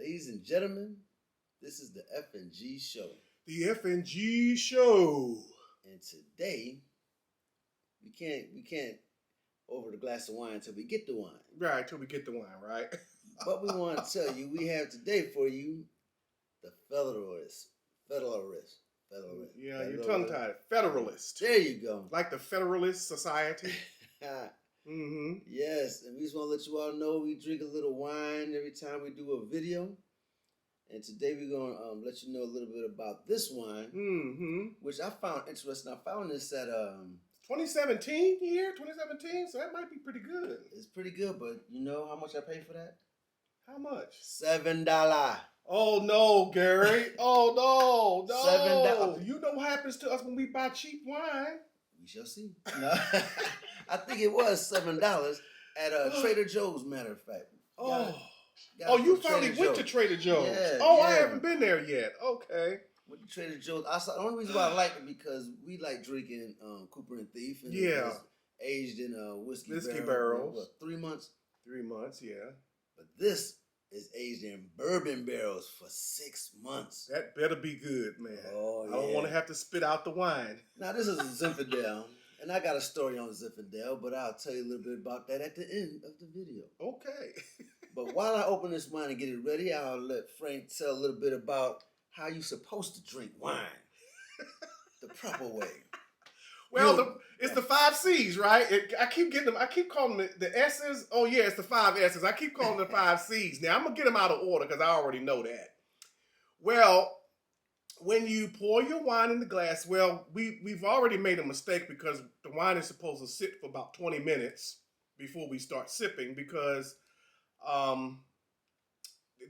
Ladies and gentlemen, this is the F&G show. The F&G show. And today, we can't over the glass of wine until we get the wine. Right, till we get the wine, right? But we want to tell you, we have today for you the Federalist. Yeah, you're tongue-tied. Federalist. There you go. Like the Federalist Society. Mm-hmm. Yes, and we just want to let you all know we drink a little wine every time we do a video. And today we're going to let you know a little bit about this wine, which I found interesting. I found this at 2017 year, 2017, so that might be pretty good. It's pretty good, but you know how much I paid for that? How much? $7. Oh no, Gary! Oh no! $7. You know what happens to us when we buy cheap wine? We shall see. No, I think it was $7 at Trader Joe's. Matter of fact. Oh, you finally went to Trader Joe's. Yeah, I haven't been there yet. Okay. Went to Trader Joe's. The only reason why I like it because we like drinking Cooper and Thief. And it's aged in whiskey barrels. What, 3 months? 3 months, yeah. But this is aged in bourbon barrels for 6 months. That better be good, man. Oh, yeah. I don't want to have to spit out the wine. Now, this is a Zinfandel. And I got a story on Zinfandel, but I'll tell you a little bit about that at the end of the video. Okay. But while I open this wine and get it ready, I'll let Frank tell a little bit about how you're supposed to drink wine the proper way. Well, it's the 5 C's, right? I keep getting them. I keep calling them the S's. Oh, yeah, it's the 5 S's. I keep calling them the 5 C's. Now, I'm going to get them out of order because I already know that. Well, when you pour your wine in the glass, we've already made a mistake because the wine is supposed to sit for about 20 minutes before we start sipping because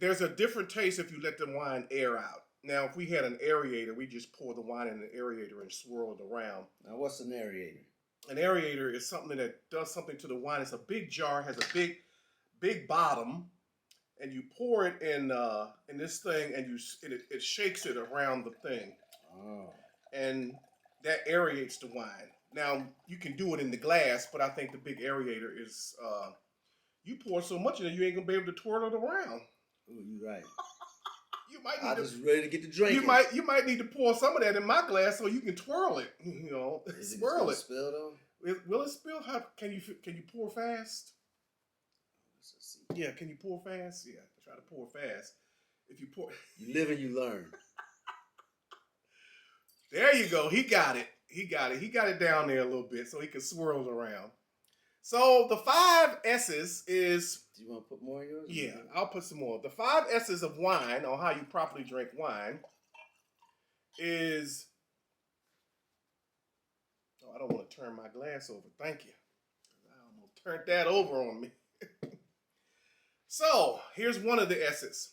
there's a different taste if you let the wine air out. Now, if we had an aerator, we just pour the wine in an aerator and swirl it around. Now, what's an aerator? An aerator is something that does something to the wine. It's a big jar, has a big bottom, and you pour it in this thing, and it shakes it around the thing. Oh. And that aerates the wine. Now, you can do it in the glass, but I think the big aerator is, you pour so much in it, you ain't going to be able to twirl it around. Ooh, you're right. I'm just ready to get the drink. You might need to pour some of that in my glass so you can twirl it. Swirl it. Spill though? Will it spill? How can you pour fast? Let's see. Yeah, can you pour fast? Yeah, try to pour fast. If you pour, you live and you learn. There you go. He got it. He got it down there a little bit so he can swirl it around. So the 5 S's is... Do you want to put more in yours? Yeah, I'll put some more. The 5 S's of wine, on how you properly drink wine, is... Oh, I don't want to turn my glass over. Thank you. I almost turned that over on me. So, here's one of the S's.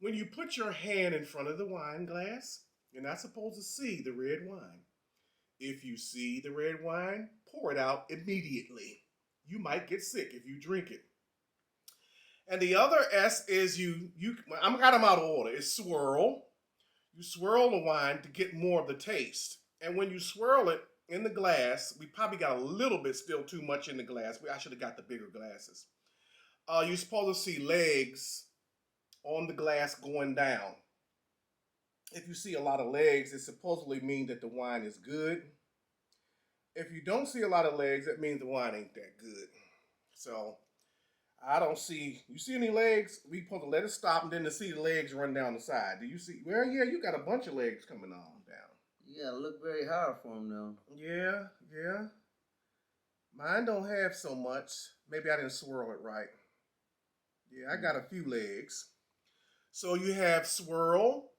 When you put your hand in front of the wine glass, you're not supposed to see the red wine. If you see the red wine, pour it out immediately. You might get sick if you drink it. And the other S is I got them out of order. It's swirl. You swirl the wine to get more of the taste. And when you swirl it in the glass, we probably got a little bit still too much in the glass. I should have got the bigger glasses. You're supposed to see legs on the glass going down. If you see a lot of legs, it supposedly means that the wine is good. If you don't see a lot of legs, that means the wine ain't that good. So, I don't see... You see any legs? We supposed to let it stop and then to see the legs run down the side. Do you see... Well, yeah, you got a bunch of legs coming on down. You gotta look very hard for them, though. Yeah. Mine don't have so much. Maybe I didn't swirl it right. Yeah, I got a few legs. So, you have swirl.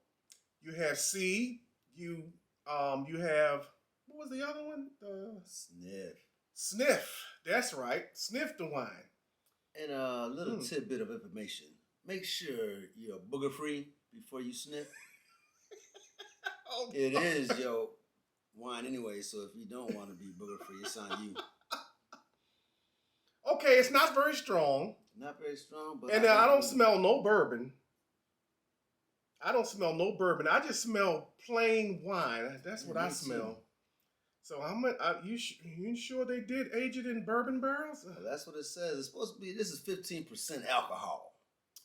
You have C. You have... What was the other one? Sniff. That's right. Sniff the wine. And a little tidbit of information. Make sure you're booger free before you sniff. It is your wine anyway, so if you don't want to be booger free, it's on you. Okay, it's not very strong. Not very strong, but... And I don't smell no bourbon. I just smell plain wine. That's what I smell. Too. So you sure they did age it in bourbon barrels? Well, that's what it says. It's supposed to be. This is 15% alcohol.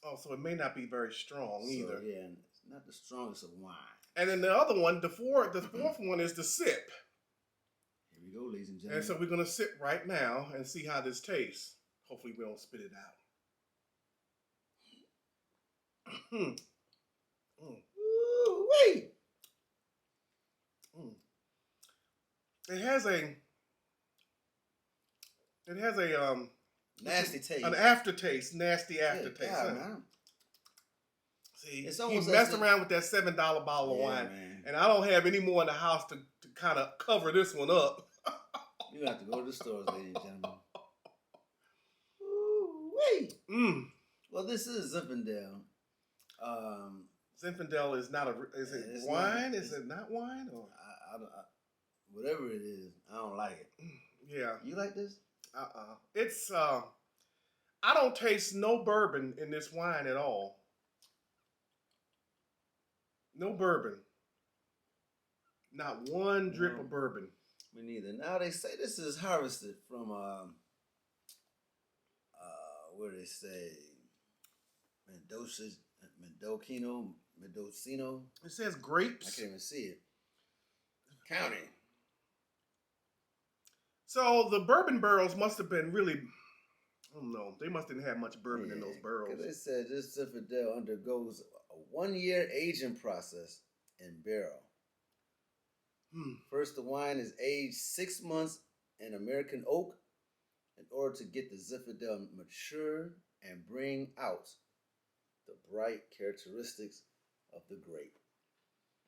Oh, so it may not be very strong either. Yeah, it's not the strongest of wine. And then the other one, the fourth one is the sip. Here we go, ladies and gentlemen. And so we're going to sip right now and see how this tastes. Hopefully we don't spit it out. Ooh, wait. It has a nasty taste. An aftertaste, nasty aftertaste. God, man. See, it's he messed around with that $7 bottle of wine, man. and I don't have any more in the house to kind of cover this one up. You have to go to the stores, ladies and gentlemen. Ooh, wait. Well, this is Zinfandel. Zinfandel is not is it wine? Is it not wine? Or whatever it is, I don't like it. Yeah. You like this? It's I don't taste no bourbon in this wine at all. No bourbon. Not one drip of bourbon. Me neither. Now they say this is harvested from what do they say? Mendocino. It says grapes. I can't even see it. County. So the bourbon barrels must have been really, I don't know, they must have had much bourbon in those barrels. Because they said this Zinfandel undergoes a 1-year aging process in barrel. First, the wine is aged 6 months in American oak in order to get the Zinfandel mature and bring out the bright characteristics of the grape.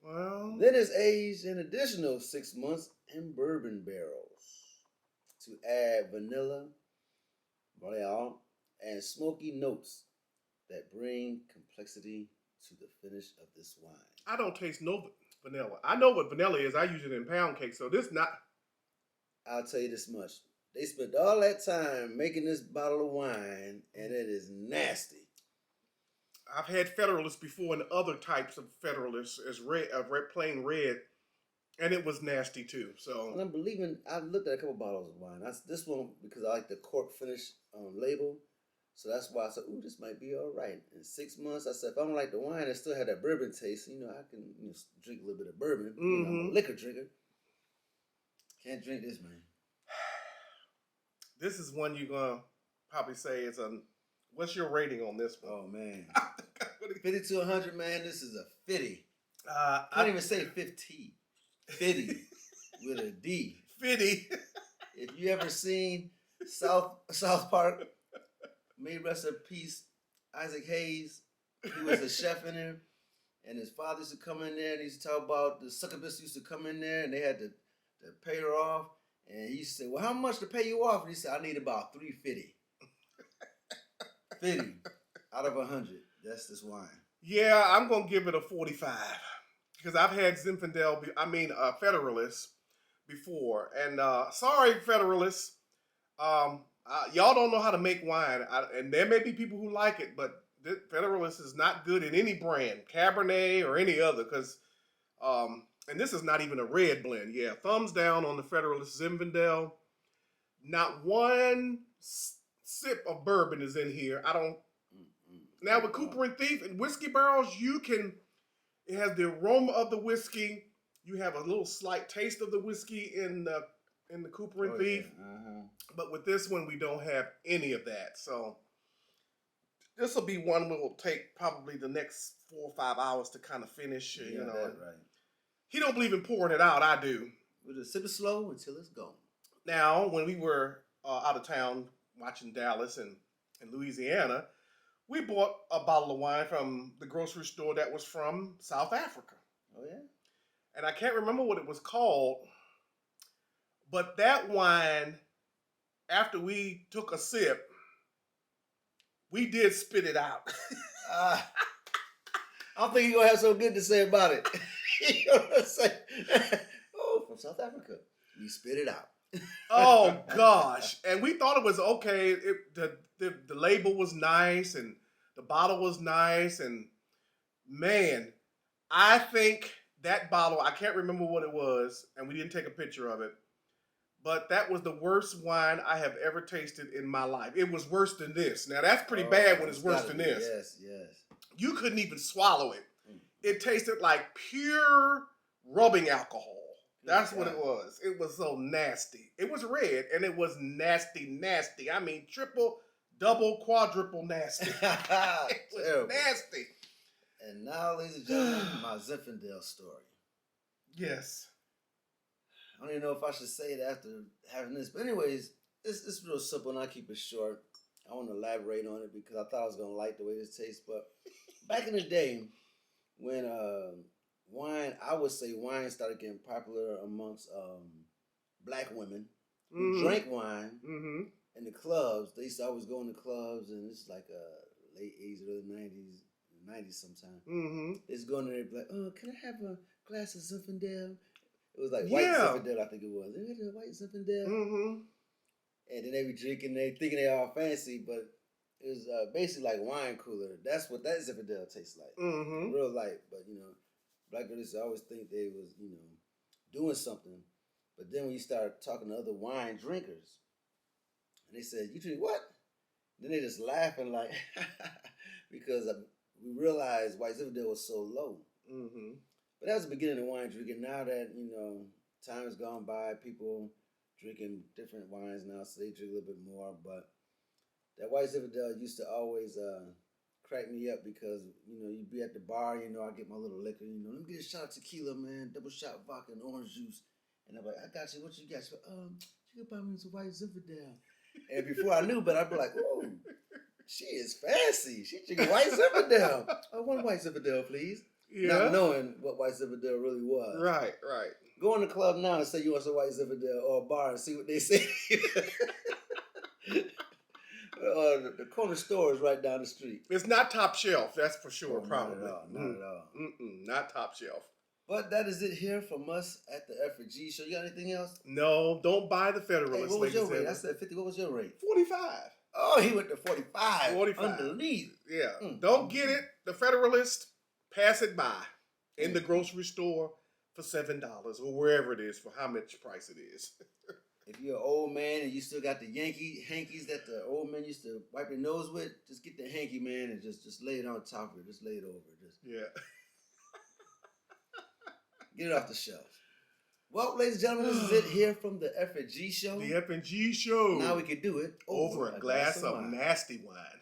Well, then it's aged an additional 6 months in bourbon barrels to add vanilla, and smoky notes that bring complexity to the finish of this wine. I don't taste no vanilla. I know what vanilla is. I use it in pound cake, so this not. I'll tell you this much. They spent all that time making this bottle of wine, and it is nasty. I've had Federalist before and other types of Federalist as plain red, and it was nasty too. So and I'm believing, I looked at a couple bottles of wine. This one, because I like the cork finish label, so that's why I said, ooh, this might be all right. In 6 months, I said, if I don't like the wine, it still had that bourbon taste. I can drink a little bit of bourbon. I'm a liquor drinker. Can't drink this, man. This is one you're going to probably say is what's your rating on this one? Oh, man. 50 to 100, man, this is a 50. I can't even say 50. 50 with a D. 50. If you ever seen South Park, may rest in peace, Isaac Hayes, he was a chef in there, and his father used to come in there, and he used to talk about the succubus used to come in there, and they had to pay her off, and he used to say, well, how much to pay you off? And he said, I need about $3.50. 50 out of 100. That's this wine. Yeah, I'm going to give it a 45. Because I've had Federalist before. And sorry, Federalist. Y'all don't know how to make wine. And there may be people who like it, but Federalist is not good in any brand. Cabernet or any other. Because, and this is not even a red blend. Yeah, thumbs down on the Federalist Zinfandel. Not one sip of bourbon is in here. I don't. Now with Cooper and Thief and whiskey barrels, it has the aroma of the whiskey. You have a little slight taste of the whiskey in the Cooper and Thief. Yeah. But with this one, we don't have any of that. So this will be one we will take probably the next 4 or 5 hours to kind of finish. Yeah, that's right. He don't believe in pouring it out. I do. We'll just sip it slow until it's gone. Now, when we were out of town watching Dallas and Louisiana, we bought a bottle of wine from the grocery store that was from South Africa. Oh, yeah? And I can't remember what it was called, but that wine, after we took a sip, we did spit it out. I don't think you're going to have so good to say about it. You're going to say, oh, from South Africa. We spit it out. Oh, gosh. And we thought it was okay. The label was nice and the bottle was nice. And, man, I think that bottle, I can't remember what it was, and we didn't take a picture of it, but that was the worst wine I have ever tasted in my life. It was worse than this. Now, that's pretty bad when it's worse than this. Yes, yes. You couldn't even swallow it. Mm. It tasted like pure rubbing alcohol. That's what it was. It was so nasty. It was red, and it was nasty, nasty. I mean, triple, double, quadruple nasty. It was nasty. And now, ladies and gentlemen, my Zinfandel story. Yes. I don't even know if I should say it after having this. But anyways, it's real simple, and I'll keep it short. I want to elaborate on it because I thought I was going to like the way this tastes. But back in the day, when I would say wine started getting popular amongst black women who drank wine in the clubs. They used to always go in the clubs, and this is like late 80s, early 90s sometime. They just go in there and be like, oh, can I have a glass of Zinfandel? It was like white Zinfandel, I think it was. They had a white Zinfandel. And then they be drinking, they thinking they all fancy, but it was basically like wine cooler. That's what that Zinfandel tastes like. Real light, but black girls always think they was, doing something. But then when you start talking to other wine drinkers, and they said, you drink what? Then they just laughing like, because we realized white Zinfandel was so low. But that was the beginning of wine drinking. Now that, time has gone by, people drinking different wines now, so they drink a little bit more. But that white Zinfandel used to always crack me up because, you'd be at the bar, I get my little liquor, let me get a shot of tequila, man, double shot vodka and orange juice. And I'm like, I got you, what you got? She's like, you can buy me some white Zinfandel. And before I knew, but I'd be like, ooh, she is fancy. She drinking white Zinfandel. One white Zinfandel, please. Yeah. Not knowing what white Zinfandel really was. Right. Go in the club now and say you want some white Zinfandel or a bar and see what they say. The corner store is right down the street. It's not top shelf, that's for sure, probably. Not at all. Not top shelf. But that is it here from us at the F&G show. You got anything else? No, don't buy the Federalist. Hey, what was your rate? I said 50. What was your rate? 45. Oh, he went to 45. 45. Underneath. Yeah. Don't get it. The Federalist, pass it by in the grocery store for $7 or wherever it is for how much price it is. If you're an old man and you still got the hankies that the old men used to wipe their nose with, just get the hanky, man, and just lay it on top of it. Just lay it over. Get it off the shelf. Well, ladies and gentlemen, this is it here from the F&G show. The F&G show. Now we can do it over a glass of nasty wine.